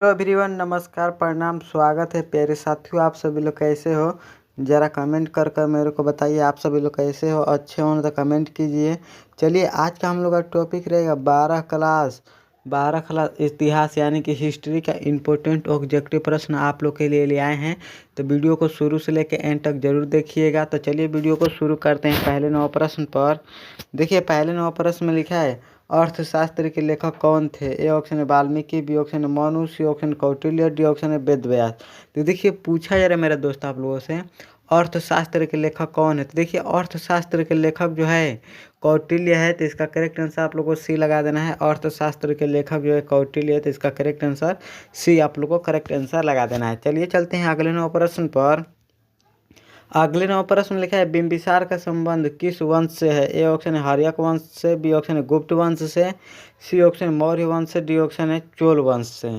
Hello everyone, नमस्कार, प्रणाम, स्वागत है प्यारे साथियों। आप सभी लोग कैसे हो? ज़रा कमेंट कर कर मेरे को बताइए आप सभी लोग कैसे हो। अच्छे हो तो कमेंट कीजिए। चलिए, आज का हम लोग का टॉपिक रहेगा 12 क्लास इतिहास यानी कि हिस्ट्री का इम्पोर्टेंट ऑब्जेक्टिव प्रश्न आप लोग के लिए ले आए हैं। तो वीडियो को शुरू से लेकर एंड तक जरूर देखिएगा। तो चलिए वीडियो को शुरू करते हैं। पहले 9 प्रश्न पर देखिए। पहले 9 प्रश्न में लिखा है, अर्थशास्त्र के लेखक कौन थे? ए ऑप्शन है वाल्मीकि, बी ऑप्शन है Manu, C option Kautilya, D option है वेद व्यास। तो देखिए, पूछा जा रहा है मेरे दोस्त आप लोगों से, अर्थशास्त्र के लेखक कौन है? तो देखिए, अर्थशास्त्र के लेखक जो है कौटिल्य है। तो इसका करेक्ट आंसर आप लोग को सी लगा देना है। अर्थशास्त्र के लेखक जो है कौटिल्य है, तो इसका करेक्ट आंसर सी आप लोग को करेक्ट आंसर लगा देना है। चलिए चलते हैं अगले 9 प्रश्न पर। अगले 9 प्रश्न में लिखा है, बिंबिसार का संबंध किस वंश से है? ए ऑप्शन है हर्यक वंश से, बी ऑप्शन है गुप्त वंश से, सी ऑप्शन है मौर्य वंश से, डी ऑप्शन है चोल वंश से।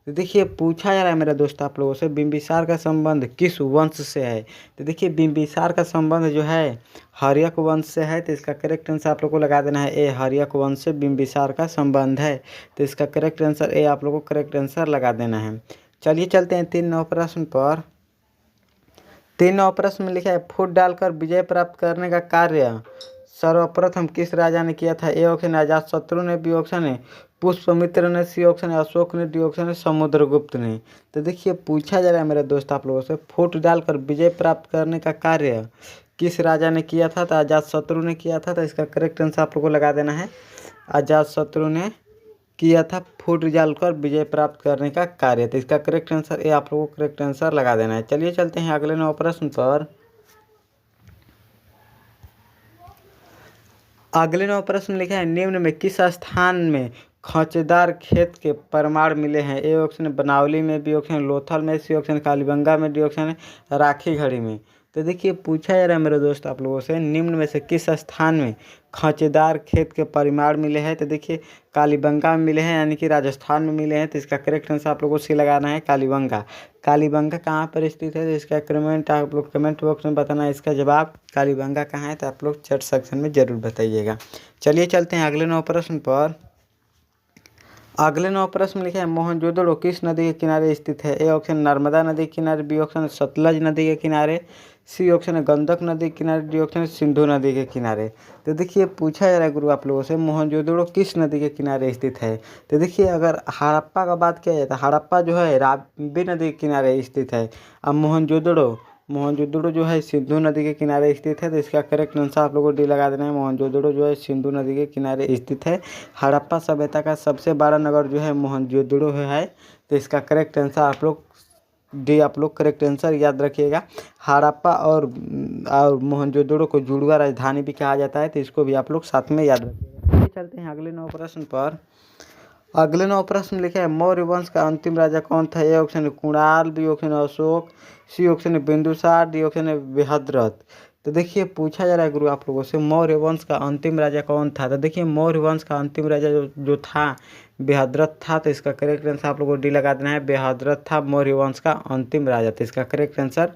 तो देखिए, पूछा जा रहा है मेरा दोस्त आप लोगों से, बिंबिसार का संबंध किस वंश से है? तो देखिए, बिंबिसार का संबंध जो है हर्यक वंश से है। तो इसका करेक्ट आंसर आप लोग को लगा देना है ए, हर्यक वंश से बिंबिसार का संबंध है। तो इसका करेक्ट आंसर ए आप लोग को करेक्ट आंसर लगा देना है। चलिए चलते हैं 3 9 प्रश्न पर। 3 9 प्रश्न में लिखा है, फूट डालकर विजय प्राप्त करने का कार्य सर्वप्रथम किस राजा ने किया था? ए ऑप्शन है अजातशत्रु ने, बी ऑप्शन है पुष्यमित्र ने, सी ऑप्शन है अशोक ने, डी ऑप्शन है समुद्रगुप्त ने। तो देखिए, पूछा जा रहा है मेरे दोस्त आप लोगों से, फूट डालकर विजय प्राप्त करने का कार्य किस राजा ने किया था? तो अजातशत्रु ने किया था। तो इसका करेक्ट आंसर आप लोग को लगा देना है, अजातशत्रु ने किया था फूट डालकर विजय प्राप्त करने का कार्य। तो इसका करेक्ट आंसर ए आप लोगों को करेक्ट आंसर लगा देना है। चलिए चलते हैं अगले 9 प्रश्न पर। अगले 9 प्रश्न लिखा है, निम्न में किस स्थान में खौचेदार खेत के प्रमाण मिले हैं? ए ऑप्शन है बनावली में, बी ऑप्शन लोथल में, सी ऑप्शन कालीबंगा में, डी ऑप्शन है राखी घड़ी में। तो देखिए, पूछा जा रहा है मेरे दोस्त आप लोगों से, निम्न में से किस स्थान में खौचेदार खेत के परिमाण मिले हैं? तो देखिए, कालीबंगा में मिले हैं यानी कि राजस्थान में मिले हैं। तो इसका करेक्ट आंसर आप लोगों को सी लगाना है, कालीबंगा। कालीबंगा कहाँ पर स्थित है? तो इसका कमेंट आप लोग कमेंट बॉक्स में बताना है इसका जवाब कालीबंगा कहाँ है। तो आप लोग चैट सेक्शन में ज़रूर बताइएगा। चलिए चलते हैं अगले 9 प्रश्न पर। अगले 9 प्रश्न में लिखा है, मोहनजोदड़ो किस नदी के किनारे स्थित है? ए ऑप्शन नर्मदा नदी के किनारे, बी ऑप्शन सतलज नदी के किनारे, सी ऑप्शन है गंडक नदी के किनारे, डी ऑप्शन है सिंधु नदी के किनारे। तो देखिए, पूछा जा रहा है गुरु आप लोगों से, मोहनजोदड़ो किस नदी के किनारे स्थित है? तो देखिए, अगर हड़प्पा का बात किया जाए तो हड़प्पा जो है रावी नदी के किनारे स्थित है। अब मोहनजोदड़ो मोहनजोदड़ो जो है सिंधु नदी के किनारे स्थित है। तो इसका करेक्ट आंसर आप लोगों को डी लगा देना है, मोहनजोदड़ो जो है सिंधु नदी के किनारे स्थित है। हड़प्पा सभ्यता का सबसे बड़ा नगर जो है मोहनजोदड़ो है। तो इसका करेक्ट आंसर आप लोग करेक्ट आंसर याद रखिएगा। हड़प्पा और मोहनजोदड़ो को जुड़वा राजधानी भी कहा जाता है। तो इसको भी आप लोग साथ में याद रखिएगा। चलिए चलते हैं अगले 9 प्रश्न पर। अगले 9 प्रश्न लिखे हैं, मौर्य वंश का अंतिम राजा कौन था? ए ऑप्शन है कुणाल, बी ऑप्शन है अशोक, सी ऑप्शन है बिंदुसार, डी ऑप्शन है बृहद्रथ। तो देखिए, पूछा जा रहा है गुरु आप लोगों से, मौर्य वंश का अंतिम राजा कौन था? तो देखिए, मौर्य वंश का अंतिम राजा जो था बृहद्रथ था। तो इसका करेक्ट आंसर आप लोगों को डी लगा देना है, बृहद्रथ था मौर्य वंश का अंतिम राजा। तो इसका करेक्ट आंसर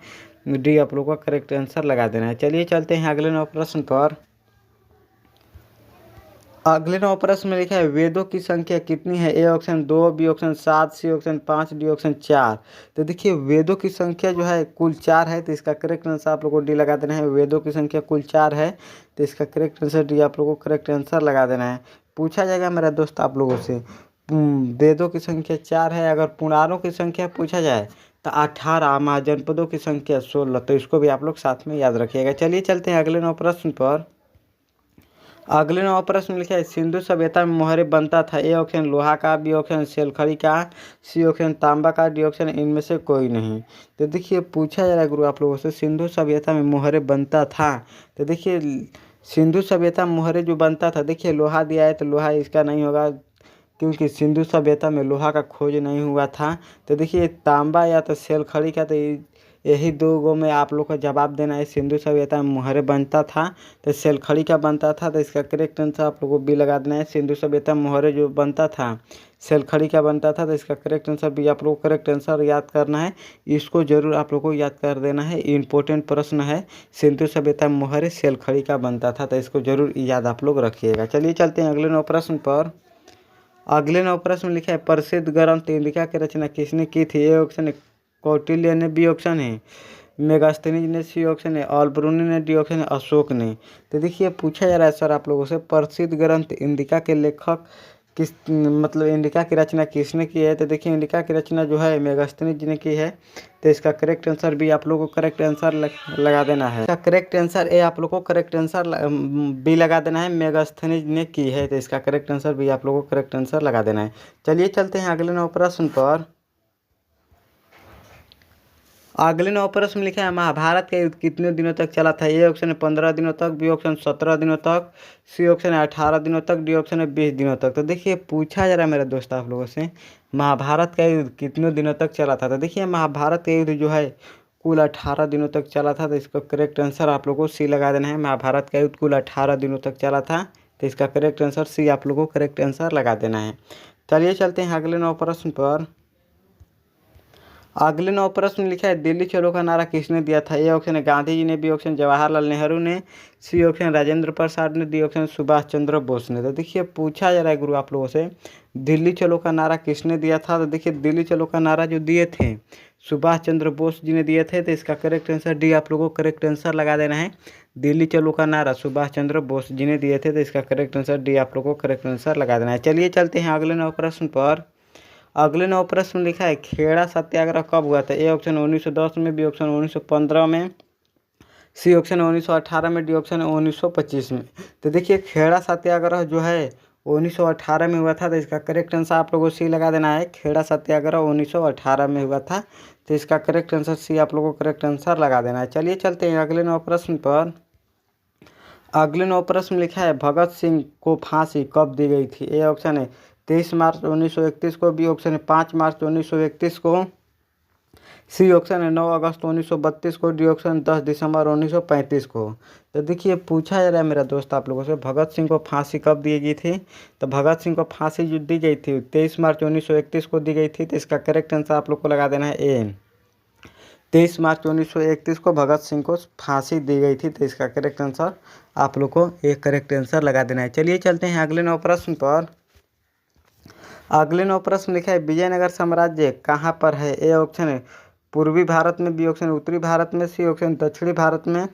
डी आप लोगों का करेक्ट आंसर लगा देना है। चलिए चलते हैं अगले 9 प्रश्न पर। अगले 9 प्रश्न में लिखा है, वेदों की संख्या कितनी है? A option 2, B option 7, C option 5, D option 4। तो देखिए, वेदों की संख्या जो है कुल 4 है। तो इसका करेक्ट आंसर आप लोगों को डी लगा देना है, वेदों की संख्या कुल 4 है। तो इसका करेक्ट आंसर डी आप लोगों को करेक्ट आंसर लगा देना है। पूछा जाएगा मेरा दोस्त आप लोगों से, वेदों की संख्या 4 है। अगर पुराणों की संख्या पूछा जाए तो 18, महाजनपदों की संख्या 16। तो इसको भी आप लोग साथ में याद रखिएगा। चलिए चलते हैं अगले 9 प्रश्न पर। अगले 9 प्रश्न लिखा है, सिंधु सभ्यता में मोहरे बनता था? ए ऑप्शन लोहा का, बी ऑप्शन सेलखड़ी का, सी ऑप्शन तांबा का, डी ऑप्शन इनमें से कोई नहीं। तो देखिए, पूछा जा रहा है गुरु आप लोगों से, सिंधु सभ्यता में मोहरे बनता था। तो देखिए, सिंधु सभ्यता में मोहरे जो बनता था, देखिए लोहा दिया है तो लोहा इसका नहीं होगा, क्योंकि सिंधु सभ्यता में लोहा का खोज नहीं हुआ था। तो देखिए, तांबा या तो सेलखड़ी का, तो यही 2 गो में आप लोग को जवाब देना है। सिंधु सभ्यता में मोहरे बनता था तो सेलखड़ी का बनता था। तो इसका करेक्ट आंसर आप लोगों को बी लगा देना है, सिंधु सभ्यता में मोहरे जो बनता था सेलखड़ी का बनता था। तो इसका करेक्ट आंसर बी आप लोग को करेक्ट आंसर याद करना है। इसको जरूर आप लोग को याद कर देना है, इंपॉर्टेंट प्रश्न है। सिंधु सभ्यता में मोहरे सेलखड़ी का बनता था। तो इसको जरूर याद आप लोग रखिएगा। चलिए चलते हैं अगले 9 प्रश्न पर। अगले 9 प्रश्न में लिखा है प्रसिद्ध ग्रंथ इंडिका की रचना किसने की थी? ए ऑप्शन है कौटिल्य ने, बी ऑप्शन है मेगास्थनीज ने, सी ऑप्शन है ऑलब्रूनी ने, डी ऑप्शन है अशोक ने। तो देखिए पूछा जा रहा है सर आप लोगों से प्रसिद्ध ग्रंथ इंडिका के लेखक किस मतलब इंडिका की रचना किसने की है? तो देखिए इंडिका की रचना जो है मेगास्थनीज जी ने की है। तो इसका करेक्ट आंसर भी आप लोगों को करेक्ट आंसर लगा देना है। इसका करेक्ट आंसर ए आप लोगों को करेक्ट आंसर बी लगा देना है, मेगास्थनीज ने की है। तो इसका करेक्ट आंसर भी आप लोगों को करेक्ट आंसर लगा देना है। चलिए चलते हैं अगले 9 प्रश्न पर। अगले 9 प्रश्न में लिखा है महाभारत का युद्ध कितने दिनों तक चला था? ए ऑप्शन है 15 दिनों तक, बी ऑप्शन 17 दिनों तक, सी ऑप्शन है 18 दिनों तक, डी ऑप्शन है 20 दिनों तक। तो देखिए पूछा जा रहा है मेरे दोस्त आप लोगों से महाभारत का युद्ध कितने दिनों तक चला था? तो देखिए महाभारत का युद्ध जो है कुल 18 दिनों तक चला था। तो इसका करेक्ट आंसर आप लोगों को सी लगा देना है। महाभारत का युद्ध कुल 18 दिनों तक चला था। तो इसका करेक्ट आंसर सी आप लोगों को करेक्ट आंसर लगा देना है। चलिए चलते हैं अगले 9 प्रश्न पर। अगले 9 प्रश्न लिखा है दिल्ली चलो का नारा किसने दिया था? ए ऑप्शन है गांधी जी ने, बी ऑप्शन जवाहरलाल नेहरू ने, सी ऑप्शन राजेंद्र प्रसाद ने, डी ऑप्शन सुभाष चंद्र बोस ने। तो देखिए पूछा जा रहा है गुरु आप लोगों से दिल्ली चलो का नारा किसने दिया था? तो देखिए दिल्ली चलो का नारा जो दिए थे सुभाष चंद्र बोस जी ने दिए थे। तो इसका करेक्ट आंसर डी आप लोगों को करेक्ट आंसर लगा देना है। दिल्ली चलो का नारा सुभाष चंद्र बोस जी ने दिए थे। तो इसका करेक्ट आंसर डी आप लोगों को करेक्ट आंसर लगा देना है। चलिए चलते हैं अगले 9 प्रश्न पर। अगले 9 प्रश्न में लिखा है खेड़ा सत्याग्रह कब हुआ था? ए ऑप्शन 1910 में, बी ऑप्शन 1915 में, सी ऑप्शन 1918 में, डी ऑप्शन 1925 में। तो देखिए खेड़ा सत्याग्रह जो है 1918 में हुआ था। तो इसका करेक्ट आंसर आप लोगों को सी लगा देना है। खेड़ा सत्याग्रह 1918 में हुआ था। तो इसका करेक्ट आंसर सी आप लोगों को करेक्ट आंसर लगा देना है। चलिए चलते हैं अगले 9 प्रश्न पर। अगले 9 प्रश्न में लिखा है भगत सिंह को फांसी कब दी गई थी? ए ऑप्शन है 23 मार्च 1931 को, बी ऑप्शन है 5 मार्च 1931 को, सी ऑप्शन है 9 अगस्त 1932 को, डी ऑप्शन 10 दिसंबर 1935 को। तो देखिए पूछा जा रहा है मेरा दोस्त आप लोगों से भगत सिंह को फांसी कब दी गई थी? तो भगत सिंह को फांसी जो दी गई थी 23 मार्च 1931 को दी गई थी। तो इसका करेक्ट आंसर आप लोग को लगा देना है ए। 23 मार्च 1931 को भगत सिंह को फांसी दी गई थी। तो इसका करेक्ट आंसर आप लोग को एक करेक्ट आंसर लगा देना है। चलिए चलते हैं अगले 9 प्रश्न पर। अगले 9 प्रश्न लिखा है विजयनगर साम्राज्य कहाँ पर है? ए ऑप्शन है पूर्वी भारत में, बी ऑप्शन उत्तरी भारत में, सी ऑप्शन दक्षिणी भारत में,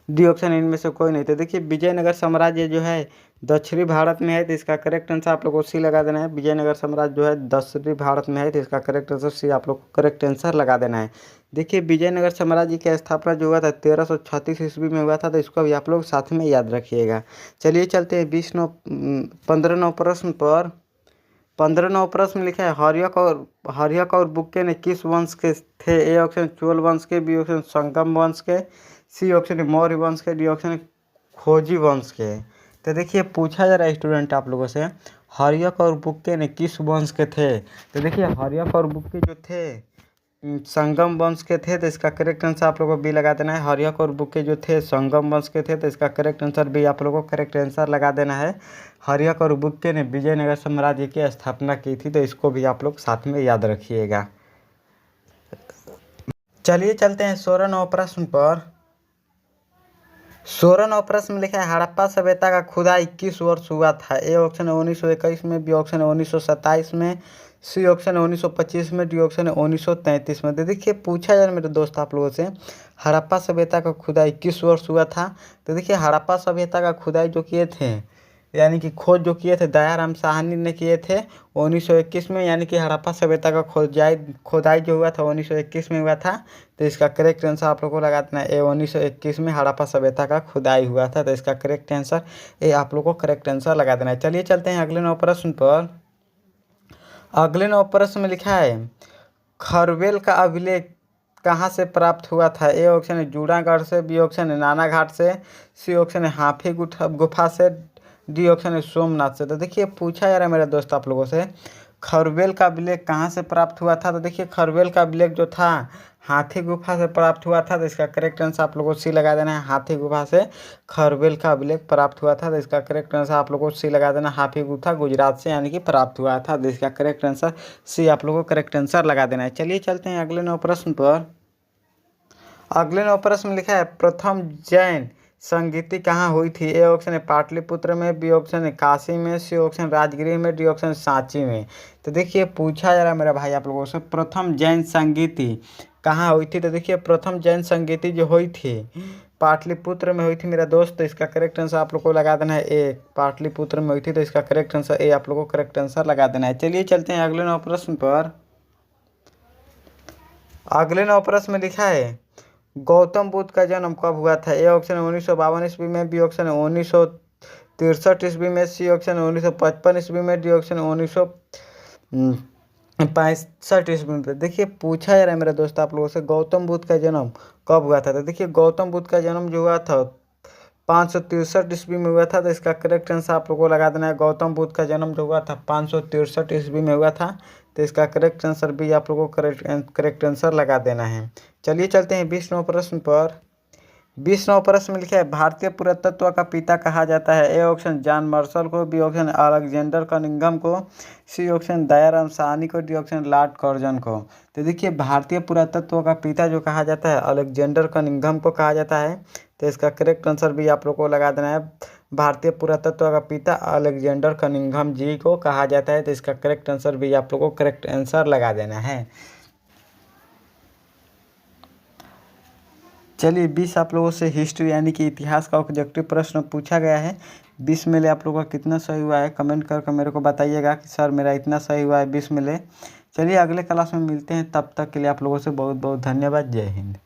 डी ऑप्शन इनमें से कोई नहीं। तो देखिए विजयनगर साम्राज्य जो है दक्षिणी भारत में है। तो इसका करेक्ट आंसर आप लोग को सी लगा देना है। विजयनगर साम्राज्य जो है दक्षिणी भारत में है। तो इसका करेक्ट आंसर सी आप लोग को करेक्ट आंसर लगा देना है। देखिए विजयनगर साम्राज्य की स्थापना जो हुआ था 1336 ईस्वी में हुआ था। तो इसको भी आप लोग साथ में याद रखिएगा। चलिए चलते हैं 15 9 प्रश्न पर। 15 9 प्रश्न लिखा है हर्यक और बुक्के ने किस वंश के थे? ए ऑप्शन चोल वंश के, बी ऑप्शन संगम वंश के, सी ऑप्शन मौर्य वंश के, डी ऑप्शन खोजी वंश के। तो देखिए पूछा जा रहा है स्टूडेंट आप लोगों से हर्यक और बुक्के ने किस वंश के थे? तो देखिए हर्यक और बुक्के जो थे संगम वंश के थे। तो इसका करेक्ट आंसर आप लोगों को बी लगा देना है। हर्यक और बुक्के जो थे संगम वंश के थे। तो इसका करेक्ट आंसर बी आप लोगों को करेक्ट आंसर लगा देना है। हर्यक और बुक्के ने विजयनगर साम्राज्य की स्थापना की थी। तो इसको भी आप लोग साथ में याद रखिएगा। चलिए चलते हैं 16 9 प्रश्न पर। 16 9 प्रश्न में लिखा है हड़प्पा सभ्यता का खुदाई किस वर्ष हुआ था? ए ऑप्शन है 1921 में, बी ऑप्शन है 1927 में, सी ऑप्शन है 1925 में, डी ऑप्शन है 1933 में। तो देखिए पूछा जा रहा है मेरे दोस्त आप लोगों से हड़प्पा सभ्यता का खुदाई किस वर्ष हुआ था? तो देखिए हड़प्पा सभ्यता का खुदाई जो किए थे यानी कि खोज जो किए थे दयाराम साहनी ने किए थे 1921 में। यानी कि हड़प्पा सभ्यता का खोदाई जो हुआ था 1921 में हुआ था। तो इसका करेक्ट आंसर आप लोग को लगा देना है 1921 में हड़प्पा सभ्यता का खुदाई हुआ था। तो इसका करेक्ट आंसर ए आप लोग को करेक्ट आंसर लगा देना है। चलिए चलते हैं अगले 9 प्रश्न पर। अगले 9 प्रश्न में लिखा है खरवेल का अभिलेख कहाँ से प्राप्त हुआ था? ए ऑप्शन है जूनागढ़ से, बी ऑप्शन है नानाघाट से, सी ऑप्शन है हाथी गुफा से, डी ऑप्शन है सोमनाथ से। तो देखिए पूछा जा रहा है मेरे दोस्त आप लोगों से खरवेल का अभिलेख कहाँ से प्राप्त हुआ था? तो देखिए खरवेल का अभिलेख जो था हाथी गुफा से प्राप्त हुआ था। तो इसका करेक्ट आंसर आप लोगों को सी लगा देना है। हाथी गुफा से खरवेल का अभिलेख प्राप्त हुआ था। तो इसका करेक्ट आंसर आप लोगों को सी लगा देना। हाथी गुफा गुजरात से यानी कि प्राप्त हुआ था। तो इसका करेक्ट आंसर सी आप लोगों को करेक्ट आंसर लगा देना है। चलिए चलते हैं अगले 9 प्रश्न पर। अगले 9 प्रश्न में लिखा है प्रथम जैन संगीति कहाँ हुई थी? ए ऑप्शन है पाटलिपुत्र में, बी ऑप्शन है काशी में, सी ऑप्शन राजगृह में, डी ऑप्शन सांची में। तो देखिए पूछा जा रहा है मेरा भाई आप लोगों से, प्रथम जैन संगीति कहाँ हुई थी? तो देखिए प्रथम जैन संगीति जो हुई थी पाटलिपुत्र में हुई थी मेरा दोस्त। तो इसका करेक्ट आंसर आप लोग को लगा देना है ए, पाटलिपुत्र में हुई थी, तो इसका करेक्ट आंसर ए आप लोग को करेक्ट आंसर लगा देना है। चलिए चलते हैं अगले 9 प्रश्न पर। अगले 9 प्रश्न में लिखा है गौतम बुद्ध का जन्म कब हुआ था? ए ऑप्शन है 1952 ईस्वी में, बी ऑप्शन है 1963 ईस्वी में, सी ऑप्शन है 1955 ईस्वी में, डी ऑप्शन है 1965 ईस्वी में। देखिए पूछा जा रहा है मेरा दोस्त आप लोगों से गौतम बुद्ध का जन्म कब हुआ था? तो देखिए गौतम बुद्ध का जन्म जो हुआ था 563 ईस्वी में हुआ था। तो इसका करेक्ट आंसर आप लोगों को लगा देना है, गौतम बुद्ध का जन्म जो हुआ था 563 ईस्वी में हुआ था। तो इसका करेक्ट आंसर भी आप लोगों को करेक्ट आंसर लगा देना है। चलिए चलते हैं 20 प्रश्न पर। 20 प्रश्न में लिखा है भारतीय पुरातत्व का पिता कहा जाता है? ए ऑप्शन जॉन मार्शल को, बी ऑप्शन अलेक्जेंडर कनिंघम को, सी ऑप्शन दयाराम साहनी को, डी ऑप्शन लॉर्ड कर्जन को। तो देखिए भारतीय पुरातत्व का पिता जो कहा जाता है अलेक्जेंडर कनिंघम को कहा जाता है। तो इसका करेक्ट आंसर भी आप लोग को लगा देना है, भारतीय पुरातत्व का पिता अलेक्जेंडर कनिंघम जी को कहा जाता है। तो इसका करेक्ट आंसर भी आप लोग को करेक्ट आंसर लगा देना है। चलिए 20 आप लोगों से हिस्ट्री यानी कि इतिहास का ऑब्जेक्टिव प्रश्न पूछा गया है। 20 में ले आप लोगों का कितना सही हुआ है कमेंट करके मेरे को बताइएगा कि सर मेरा इतना सही हुआ है 20 में ले। चलिए अगले क्लास में मिलते हैं, तब तक के लिए आप लोगों से बहुत बहुत धन्यवाद। जय हिंद।